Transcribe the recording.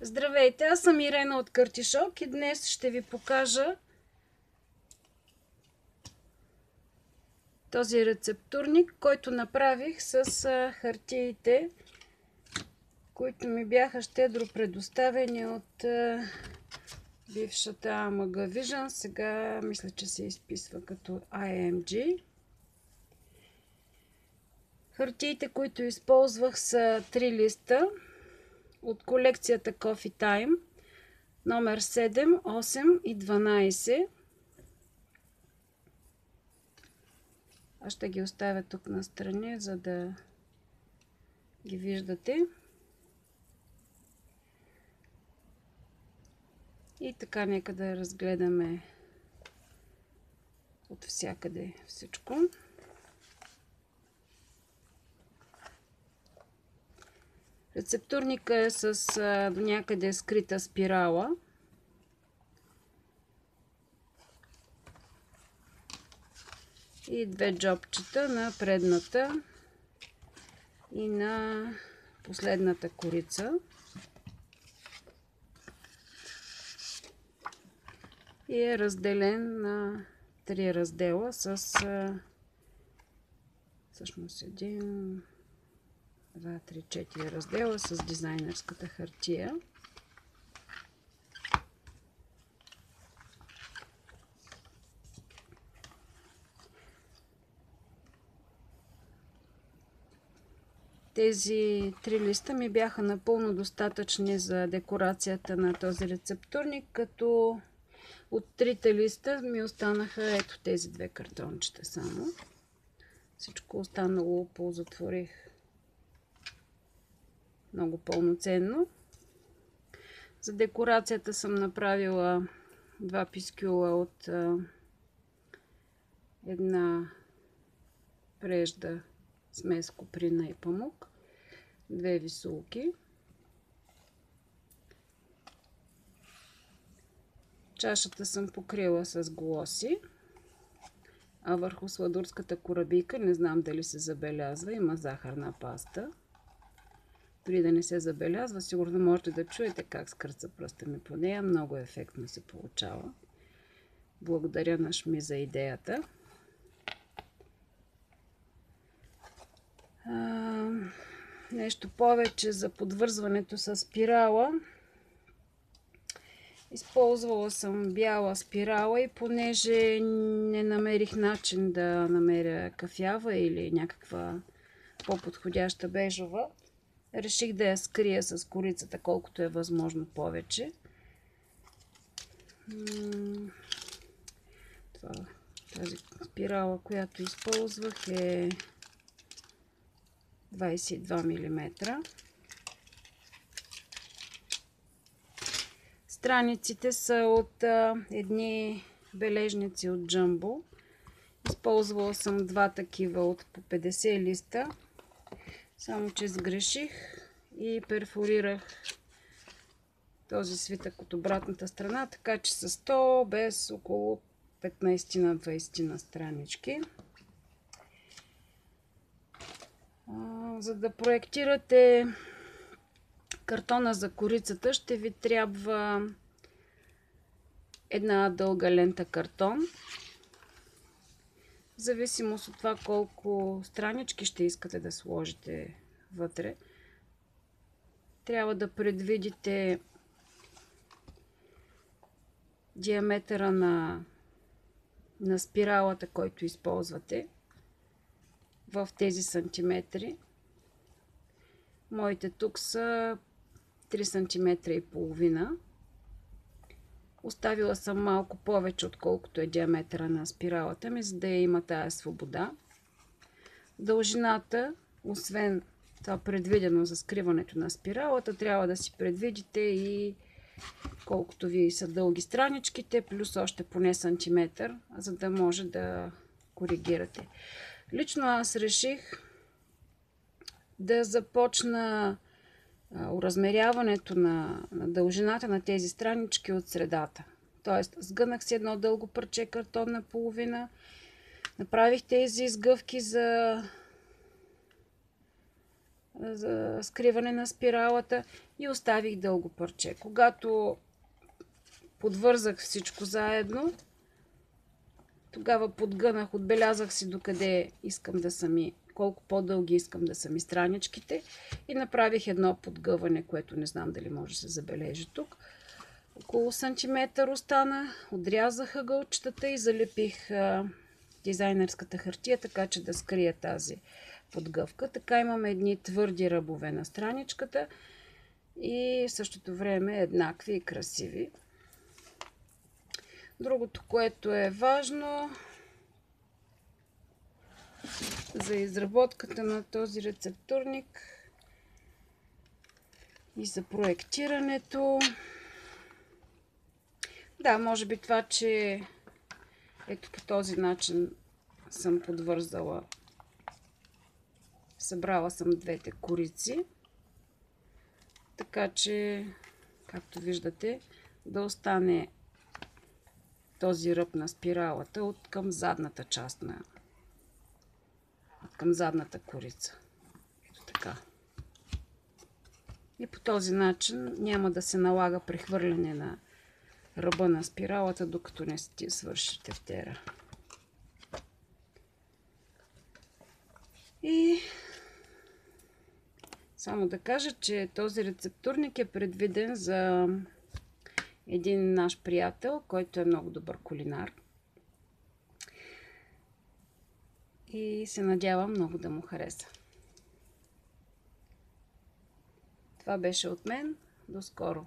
Здравейте, аз съм Ирена от Картишок и днес ще ви покажа този рецептурник, който направих с хартиите, които ми бяха щедро предоставени от бившата AMG Vision. Сега мисля, че се изписва като IMG. Хартиите, които използвах, са 3 листа от колекцията Coffee Time, номер 7, 8 и 12. Аз ще ги оставя тук настрани, за да ги виждате. И така, нека да разгледаме от всякъде всичко. Рецептурника е с до някъде скрита спирала. И две джобчета на предната и на последната корица. И е разделен на 3 раздела с всъщност 1, 2, 3, 4 раздела с дизайнерската хартия. Тези 3 листа ми бяха напълно достатъчни за декорацията на този рецептурник, като от 3 листа ми останаха ето тези 2 картончета само. Всичко останало оползотворих много пълноценно. За декорацията съм направила 2 пискюла от една прежда смес коприна и памук, 2 висулки. Чашата съм покрила с глоси, а върху сладурската корабийка, не знам дали се забелязва, има захарна паста. Дори да не се забелязва, сигурно можете да чуете как скърца пръста ми по нея. Много ефектно се получава. Благодаря на Шми за идеята. Нещо повече за подвързването с спирала. Използвала съм бяла спирала и понеже не намерих начин да намеря кафява или някаква по-подходяща бежова, реших да я скрия с корицата колкото е възможно повече. Тази спирала, която използвах, е 22 мм. Страниците са от едни бележници от Jumbo. Използвала съм 2 такива от по 50 листа. Само че сгреших и перфорирах този свитък от обратната страна, така че с 100 без около 15-20 на странички. За да проектирате картона за корицата, ще ви трябва една дълга лента картон. В зависимост от това колко странички ще искате да сложите вътре, трябва да предвидите диаметъра на спиралата, който използвате в тези сантиметри. Моите тук са 3 см и половина. Оставила съм малко повече, отколкото е диаметъра на спиралата ми, за да я има тая свобода. Дължината, освен това предвидено за скриването на спиралата, трябва да си предвидите и колкото ви са дълги страничките, плюс още поне сантиметър, за да може да коригирате. Лично аз реших да започна оразмеряването на дължината на тези странички от средата. Тоест, сгънах си едно дълго парче картон на половина, направих тези сгъвки за за скриване на спиралата и оставих дълго парче. Когато подвързах всичко заедно, тогава подгънах, отбелязах си докъде искам да са ми, колко по-дълги искам да са ми страничките и направих едно подгъване, което не знам дали може да се забележи тук. Около сантиметър остана, отрязах ъгълчетата и залепих дизайнерската хартия, така че да скрия тази подгъвка. Така имаме едни твърди ръбове на страничката и в същото време еднакви и красиви. Другото, което е важно за изработката на този рецептурник и за проектирането. Да, може би това, че ето по този начин съм подвързала, събрала съм двете корици, така че, както виждате, да остане този ръб на спиралата от към задната част към задната корица. Ето така. И по този начин няма да се налага прехвърляне на ръба на спиралата, докато не свърши тефтера. И само да кажа, че този рецептурник е предвиден за един наш приятел, който е много добър кулинар. И се надявам много да му хареса. Това беше от мен. До скоро!